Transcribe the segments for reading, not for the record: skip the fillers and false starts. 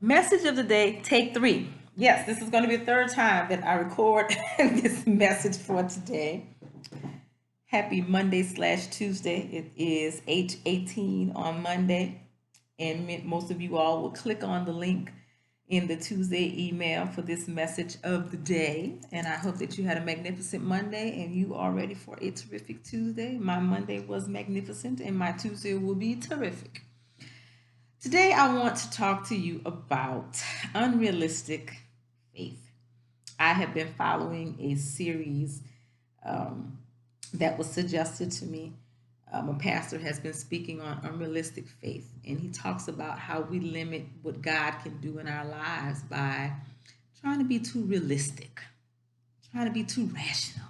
Message of the day, take three. Yes, this is going to be the third time that I record this message for today. Happy Monday slash Tuesday. It is 8:18 on Monday, and most of you all will click on the link in the Tuesday email for this message of the day. And I hope that you had a magnificent Monday and you are ready for a terrific Tuesday. My Monday was magnificent, and my Tuesday will be terrific. Today, I want to talk to you about unrealistic faith. I have been following a series um, that was suggested to me. A pastor has been speaking on unrealistic faith, and he talks about how we limit what God can do in our lives by trying to be too realistic, trying to be too rational,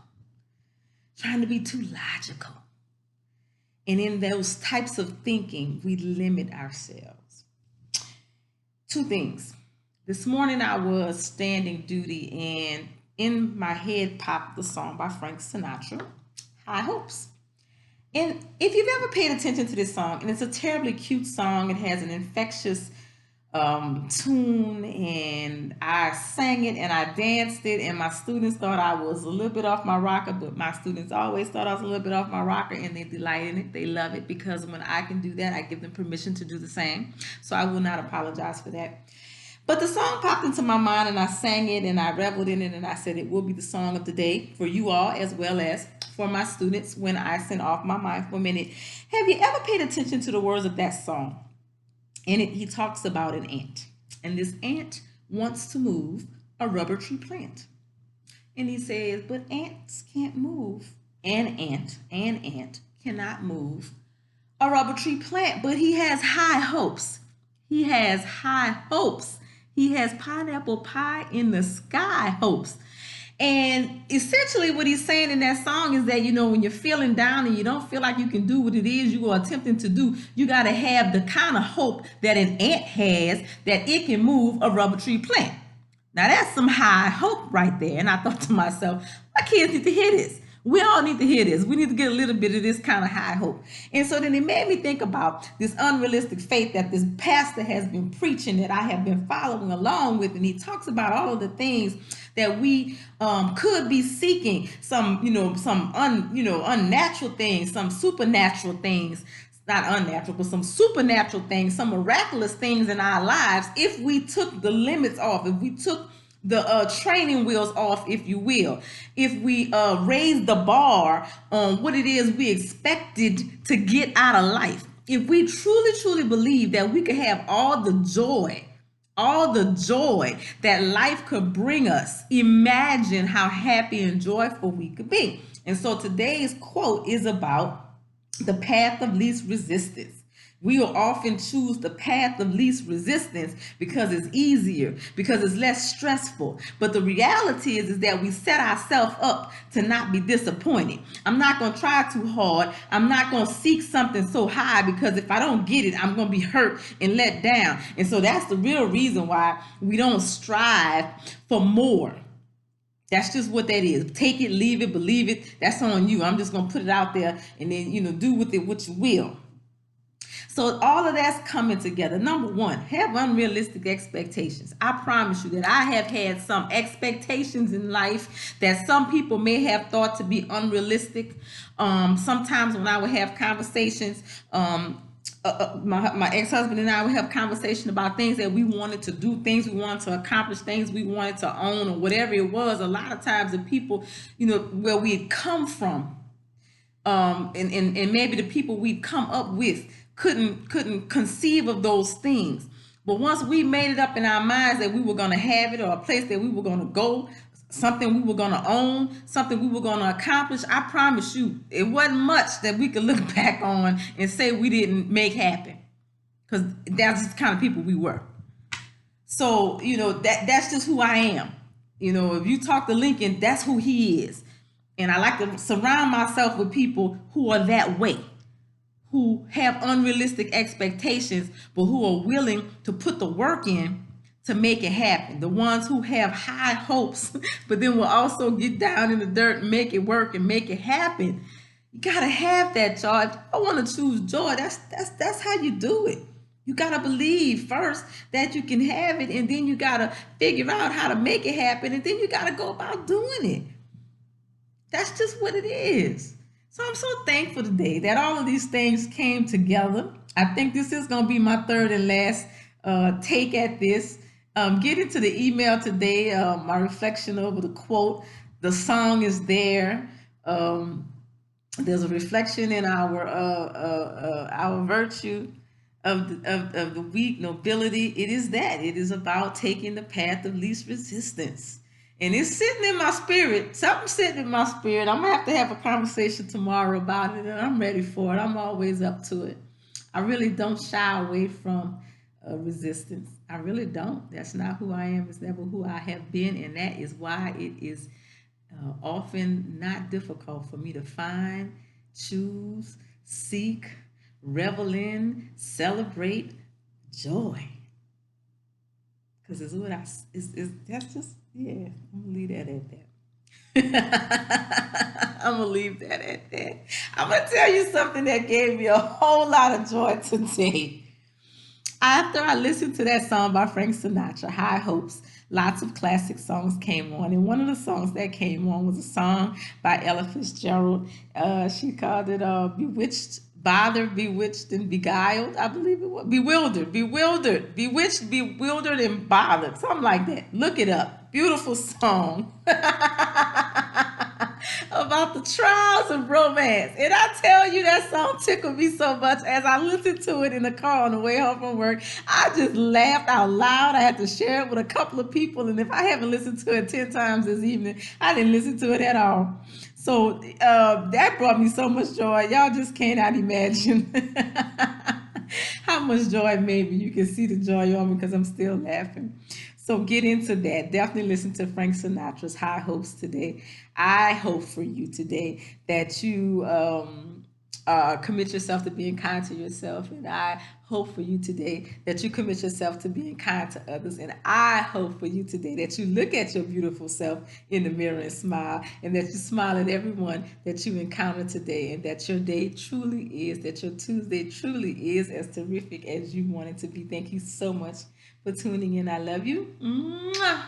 trying to be too logical. And in those types of thinking, we limit ourselves. Two things. This morning I was standing duty and in my head popped the song by Frank Sinatra, High Hopes. And if you've ever paid attention to this song, and it's a terribly cute song, it has an infectious tune, and I sang it and I danced it, and my students thought I was a little bit off my rocker, but my students always thought I was a little bit off my rocker, and they delight in it. They love it because when I can do that, I give them permission to do the same. So I will not apologize for that. But the song popped into my mind and I sang it and I reveled in it and I said it will be the song of the day for you all as well as for my students when I send off my mind for a minute. Have you ever paid attention to the words of that song? In it, he talks about an ant. And this ant wants to move a rubber tree plant. And he says, but ants can't move. An ant cannot move a rubber tree plant, but he has high hopes. He has high hopes. He has pineapple pie in the sky hopes. And essentially, what he's saying in that song is that, when you're feeling down and you don't feel like you can do what it is you are attempting to do, you got to have the kind of hope that an ant has that it can move a rubber tree plant. Now, that's some high hope right there. And I thought to myself, my kids need to hear this. We all need to hear this. We need to get a little bit of this kind of high hope. And so then it made me think about this unrealistic faith that this pastor has been preaching that I have been following along with. And he talks about all of the things that we could be seeking, some unnatural things, some supernatural things, not unnatural, but some supernatural things, some miraculous things in our lives if we took the limits off, if we took the training wheels off, if you will, if we raise the bar on what it is we expected to get out of life, if we truly believe that we could have all the joy that life could bring us, imagine how happy and joyful we could be. And so today's quote is about the path of least resistance. We will often choose the path of least resistance because it's easier, because it's less stressful. But the reality is that we set ourselves up to not be disappointed. I'm not going to try too hard. I'm not going to seek something so high because if I don't get it, I'm going to be hurt and let down. And so that's the real reason why we don't strive for more. That's just what that is. Take it, leave it, believe it. That's on you. I'm just going to put it out there and then, do with it what you will. So all of that's coming together. Number one, have unrealistic expectations. I promise you that I have had some expectations in life that some people may have thought to be unrealistic. Sometimes when I would have conversations, my ex-husband and I would have conversation about things that we wanted to do, things we wanted to accomplish, things we wanted to own, or whatever it was. A lot of times the people, where we had come from, and maybe the people we'd come up with couldn't conceive of those things. But once we made it up in our minds that we were going to have it, or a place that we were going to go, something we were going to own, something we were going to accomplish, I promise you, it wasn't much that we could look back on and say we didn't make happen, because that's the kind of people we were. So, that's just who I am. If you talk to Lincoln, that's who he is. And I like to surround myself with people who are that way, who have unrealistic expectations, but who are willing to put the work in to make it happen. The ones who have high hopes, but then will also get down in the dirt and make it work and make it happen. You gotta have that joy. If I want to choose joy, that's how you do it. You got to believe first that you can have it, and then you got to figure out how to make it happen, and then you got to go about doing it. That's just what it is. So I'm so thankful today that all of these things came together. I think this is going to be my third and last take at this. Get into the email today, my reflection over the quote. The song is there. There's a reflection in our virtue of the weak nobility. It is that. It is about taking the path of least resistance. And it's sitting in my spirit. Something's sitting in my spirit. I'm gonna have a conversation tomorrow about it, and I'm ready for it. I'm always up to it. I really don't shy away from resistance. I really don't. That's not who I am. It's never who I have been, and that is why it is often not difficult for me to find, choose, seek, revel in, celebrate joy. Because it's what it's that's just, yeah, I'm gonna leave that at that. I'm gonna leave that at that. I'm gonna tell you something that gave me a whole lot of joy today. After I listened to that song by Frank Sinatra, High Hopes, lots of classic songs came on. And one of the songs that came on was a song by Ella Fitzgerald. She called it Bewitched, Bothered, Bewitched, and Beguiled. I believe it was. Bewitched, Bewildered, and Bothered. Something like that. Look it up. Beautiful song. About the trials of romance. And I tell you, that song tickled me so much as I listened to it in the car on the way home from work. I just laughed out loud. I had to share it with a couple of people. And if I haven't listened to it 10 times this evening, I didn't listen to it at all. So that brought me so much joy. Y'all just cannot imagine how much joy it made me. You can see the joy on me because I'm still laughing. So get into that. Definitely listen to Frank Sinatra's High Hopes today. I hope for you today that you commit yourself to being kind to yourself. And I hope for you today that you commit yourself to being kind to others. And I hope for you today that you look at your beautiful self in the mirror and smile, and that you smile at everyone that you encounter today, and that your day truly is, that your Tuesday truly is as terrific as you want it to be. Thank you so much for tuning in. I love you. Mwah.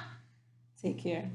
Take care.